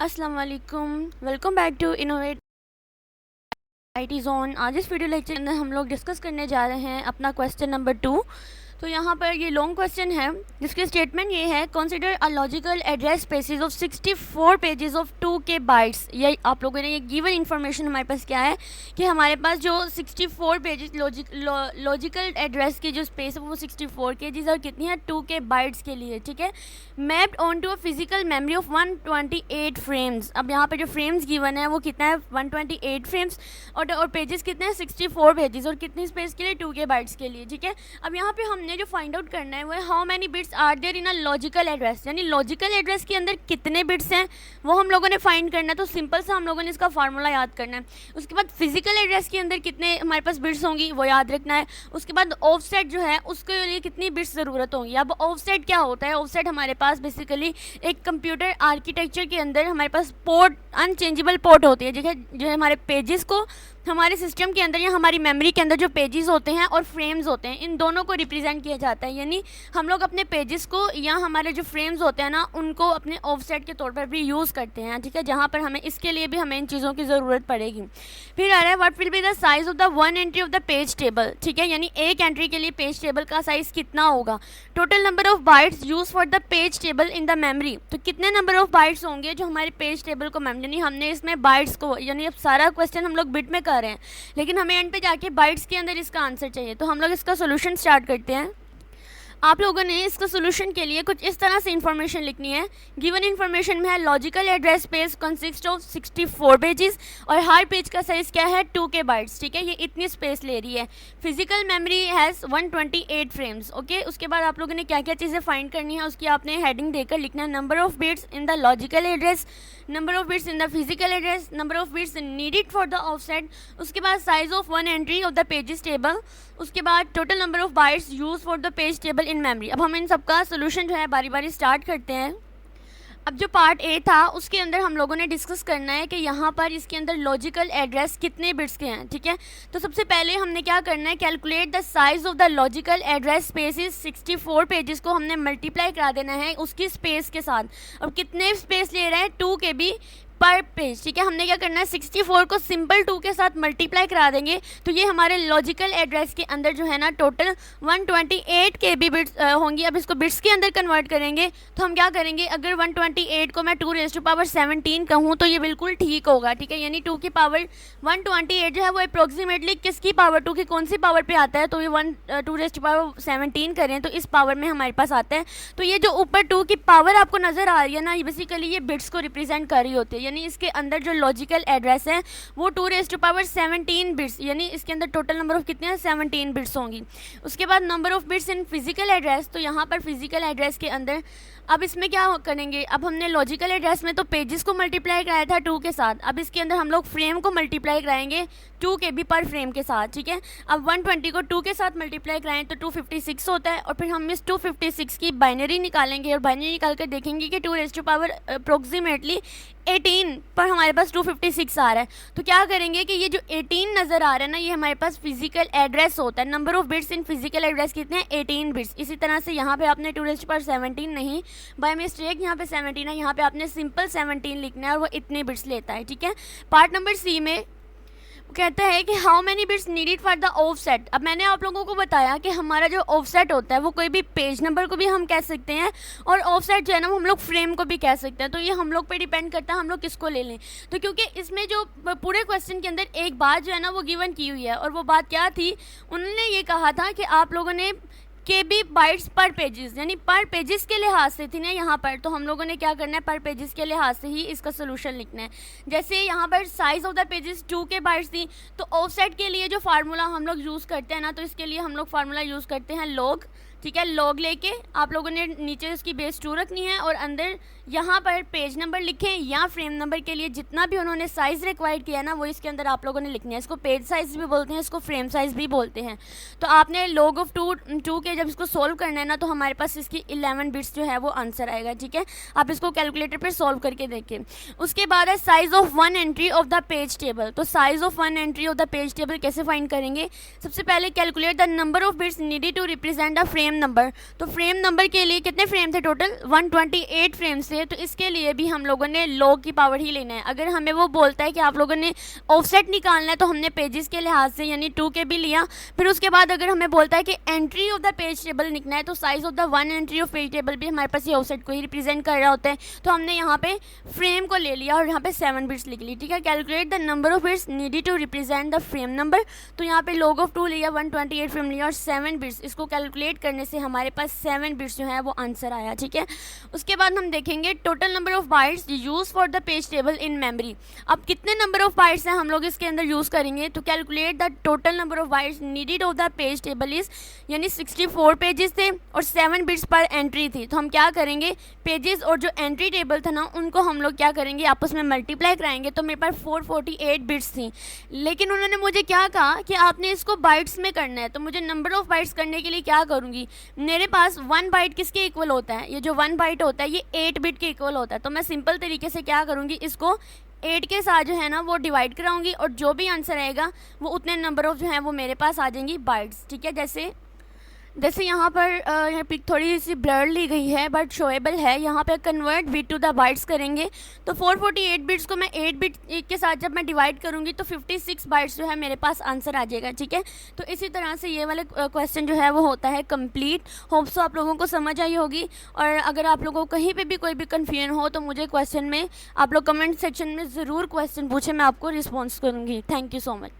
अस्सलाम वालेकुम, welcome back to innovate IT zone. आज इस वीडियो लेक्चर में हम लोग डिस्कस करने जा रहे हैं अपना क्वेश्चन नंबर 2। तो यहाँ पर ये लॉन्ग क्वेश्चन है जिसकी स्टेटमेंट ये है, consider a logical address spaces of 64 pages of 2K bytes. ये आप लोगों ने ये गिवन इन्फॉर्मेशन हमारे पास क्या है कि हमारे पास जो 64 पेजेस लॉजिकल एड्रेस की जो स्पेस है वो 64 केजीज और कितनी है 2K बाइट्स के लिए, ठीक है। Mapped on to a physical memory of 128 frames. अब यहाँ पे जो फ्रेम्स गिवन है वो कितना है 128 फ्रेम्स और पेजेस कितने हैं 64 पेजेस और कितनी स्पेस के लिए 2K बाइट्स के लिए, ठीक है। अब यहाँ पे हमने जो फाइंड आउट करना है वो है how many bits are there in a logical address, यानी लॉजिकल एड्रेस के अंदर कितने बिट्स हैं वो हम लोगों ने फाइंड करना है। तो सिंपल सा हम लोगों ने इसका फार्मूला याद करना है। उसके बाद फिजिकल एड्रेस के अंदर कितने हमारे पास बिट्स होंगी वो याद रखना है। उसके बाद ऑफसेट जो है उसके लिए कितनी बिट्स ज़रूरत होंगी। अब ऑफसेट क्या होता है, ऑफसेट हमारे पास बेसिकली एक कंप्यूटर आर्किटेक्चर के अंदर हमारे पास पोर्ट अनचेंजेबल पोर्ट होती है, जो है हमारे पेजेस को हमारे सिस्टम के अंदर या हमारी मेमोरी के अंदर जो पेजेस होते हैं और फ्रेम्स होते हैं इन दोनों को रिप्रेजेंट किया जाता है। यानी हम लोग अपने पेजेस को या हमारे जो फ्रेम्स होते हैं ना उनको अपने ऑफसेट के तौर पर भी यूज़ करते हैं, ठीक है, जहाँ पर हमें इसके लिए भी हमें इन चीज़ों की ज़रूरत पड़ेगी। फिर आ रहा है what will be the size of the one entry of the page table, ठीक है, यानी एक एंट्री के लिए पेज टेबल का साइज़ कितना होगा। Total number of bytes use for the page table in the memory, तो कितने नंबर ऑफ बाइट्स होंगे जो हमारे पेज टेबल को यानी हमने इसमें बाइट्स को, यानी अब सारा क्वेश्चन हम लोग बिट में कर रहे हैं लेकिन हमें एंड पे जाके बाइट्स के अंदर इसका आंसर चाहिए। तो हम लोग इसका सोल्यूशन स्टार्ट करते हैं। आप लोगों ने इसका सोल्यूशन के लिए कुछ इस तरह से इन्फॉर्मेशन लिखनी है। गिवन इन्फॉर्मेशन में है logical address space consist of 64 pages और हर पेज का साइज़ क्या है 2K बाइट्स, ठीक है, ये इतनी स्पेस ले रही है। Physical memory has 128 frames, okay. उसके बाद आप लोगों ने क्या क्या चीज़ें फाइंड करनी है उसकी आपने हेडिंग देकर लिखना है। Number of bits in the logical address, number of bits in the physical address, number of bits needed for the offset, उसके बाद size of one entry of the pages table, उसके बाद total number of bytes use for the page table in memory. अब हम इन सबका solution जो है बारी बारी स्टार्ट करते हैं। अब जो पार्ट ए था उसके अंदर हम लोगों ने डिस्कस करना है कि यहाँ पर इसके अंदर लॉजिकल एड्रेस कितने बिट्स के हैं, ठीक है। तो सबसे पहले हमने क्या करना है, calculate the size of the logical address spaces 64 pages को हमने मल्टीप्लाई करा देना है उसकी स्पेस के साथ। अब कितने स्पेस ले रहे हैं 2KB पर पेज, ठीक है। हमने क्या करना है 64 को सिंपल 2 के साथ मल्टीप्लाई करा देंगे तो ये हमारे लॉजिकल एड्रेस के अंदर जो है ना टोटल 128 KB बिट्स होंगी। अब इसको बिट्स के अंदर कन्वर्ट करेंगे तो हम क्या करेंगे, अगर 128 को मैं 2⁻17 कहूँ तो ये बिल्कुल ठीक होगा, ठीक है। यानी 2 की पावर 128 जो है वो अप्रोक्सीमेटली किसकी पावर 2 की कौन सी पावर पे आता है, तो ये 2⁻17 करें तो इस पावर में हमारे पास आता है। तो ये जो ऊपर 2 की पावर आपको नज़र आ रही है ना, ये बेसिकली ये बिट्स को रिप्रेजेंट कर रही होती है। यानी इसके अंदर जो लॉजिकल एड्रेस है वो 2⁻17 बिट्स, यानी इसके अंदर टोटल नंबर ऑफ कितने हैं 17 बिट्स होंगी। उसके बाद number of bits in physical address, तो यहाँ पर फिजिकल एड्रेस के अंदर अब इसमें क्या करेंगे, अब हमने लॉजिकल एड्रेस में तो पेजेस को मल्टीप्लाई कराया था 2 के साथ, अब इसके अंदर हम लोग फ्रेम को मल्टीप्लाई कराएंगे 2KB पर फ्रेम के साथ, ठीक है। अब 120 को 2 के साथ मल्टीप्लाई कराएं तो 256 होता है और फिर हम इस 256 की बाइनरी निकालेंगे और बाइनरी निकाल कर देखेंगे कि 2 अप्रोक्सीमेटली 18 पर हमारे पास 256 आ रहा है। तो क्या करेंगे कि ये जो 18 नज़र आ रहा है ना ये हमारे पास फिजिकल एड्रेस होता है। Number of bits in physical address कितने हैं 18 बिट्स। इसी तरह से यहाँ पे आपने 2⁻17 नहीं, बाय मिस्टेक यहाँ पे 17 है, यहाँ पे आपने सिंपल 17 लिखना है और वो इतने बिट्स लेता है, ठीक है। पार्ट नंबर सी में कहता है कि how many bits needed for the offset. अब मैंने आप लोगों को बताया कि हमारा जो ऑफसेट होता है वो कोई भी पेज नंबर को भी हम कह सकते हैं और ऑफसेट जो है ना हम लोग फ्रेम को भी कह सकते हैं। तो ये हम लोग पे डिपेंड करता है हम लोग किसको ले लें। तो क्योंकि इसमें जो पूरे क्वेश्चन के अंदर एक बात जो है ना वो गिवन की हुई है और वो बात क्या थी, उन्होंने ये कहा था कि आप लोगों ने KB बाइट्स पर पेजेस, यानी पर पेजेस के लिहाज से थी ना यहाँ पर, तो हम लोगों ने क्या करना है पर पेजेस के लिहाज से ही इसका सोल्यूशन लिखना है। जैसे यहाँ पर size of the pages 2K bytes थी तो ऑफसेट के लिए जो फार्मूला हम लोग यूज़ करते हैं ना, तो इसके लिए हम लोग फार्मूला यूज़ करते हैं लॉग, ठीक है। लॉग लेके आप लोगों ने नीचे उसकी बेस 2 रखनी है और अंदर यहाँ पर पेज नंबर लिखें या फ्रेम नंबर के लिए जितना भी उन्होंने साइज़ रिक्वायर्ड किया ना वो इसके अंदर आप लोगों ने लिखना है। इसको पेज साइज़ भी बोलते हैं, इसको फ्रेम साइज़ भी बोलते हैं। तो आपने लॉग ऑफ 2 के जब इसको सोल्व करना है ना तो हमारे पास इसकी 11 बिट्स जो है वो आंसर आएगा, ठीक है। आप इसको कैलकुलेटर पर सॉल्व करके देखें। उसके बाद है size of one entry of the page table. तो size of one entry of the page table कैसे फाइंड करेंगे, सबसे पहले calculate the number of bits needed to represent the frame number. तो फ्रेम नंबर के लिए कितने फ्रेम थे टोटल 128 फ्रेम्स से, तो इसके लिए भी हम लोगों ने लॉग की पावर ही लेना है। अगर हमें वो बोलता है कि आप लोगों ने ऑफसेट निकालना है, तो हमने पेजेस के लिहाज से यानी 2 के भी लिया। फिर उसके बाद अगर हमें बोलता है कि entry of the page table लिखना है, तो size of the 1 entry of page table भी हमारे पास ये ऑफसेट को ही रिप्रेजेंट कर रहा होता है। तो हमने यहाँ पे फ्रेम को ले लिया और यहाँ पे 7 बिट्स लिख ली, ठीक है। Calculate the number of bits needed to represent the frame number, तो यहाँ पे log ऑफ 2 लिया, 128 फ्रेम लिया और 7 बिट्स, इसको कैलकुलेट करने से हमारे पास 7 बिट्स जो है वो आंसर आया, ठीक है। उसके बाद हम देखेंगे total number of bytes use for the page table in memory. अब कितने नंबर ऑफ बाइट्स हैं हम लोग इसके अंदर यूज करेंगे, तो calculate the total number of bytes needed off the page table is, यानी 64 पेजेस थे और 7 बिट्स पर एंट्री थी। तो हम क्या करेंगे, पेजेस और जो एंट्री टेबल था ना, उनको हम लोग क्या करेंगे, आपस में मल्टीप्लाई कराएंगे। तो मेरे पास 448 बिट्स थी, लेकिन उन्होंने मुझे क्या कहा कि आपने इसको बाइट्स में करना है। तो मुझे नंबर ऑफ बाइट्स करने के लिए क्या करूँगी, मेरे पास 1 बाइट किसके इक्वल होता है, ये जो 1 बाइट होता है ये 8 बिट के इक्वल होता है। तो मैं सिंपल तरीके से क्या करूँगी, इसको 8 के साथ जो है ना वो डिवाइड कराऊंगी और जो भी आंसर आएगा वो उतने नंबर ऑफ जो है वो मेरे पास आ जाएंगी बाइट्स, ठीक है। जैसे यहाँ पर यहाँ पिक थोड़ी सी ब्लर ली गई है बट शोएबल है। यहाँ पे convert bit to the bytes करेंगे, तो 448 बिट्स को मैं 8 बिट के साथ जब मैं डिवाइड करूँगी तो 56 बाइट्स जो है मेरे पास आंसर आ जाएगा, ठीक है। तो इसी तरह से ये वाले क्वेश्चन जो है वो होता है कंप्लीट। होप सो आप लोगों को समझ आई होगी, और अगर आप लोगों को कहीं पर भी कोई भी कन्फ्यूजन हो तो मुझे क्वेश्चन में आप लोग कमेंट सेक्शन में ज़रूर क्वेश्चन पूछें, मैं आपको रिस्पॉन्स करूँगी। Thank you so much.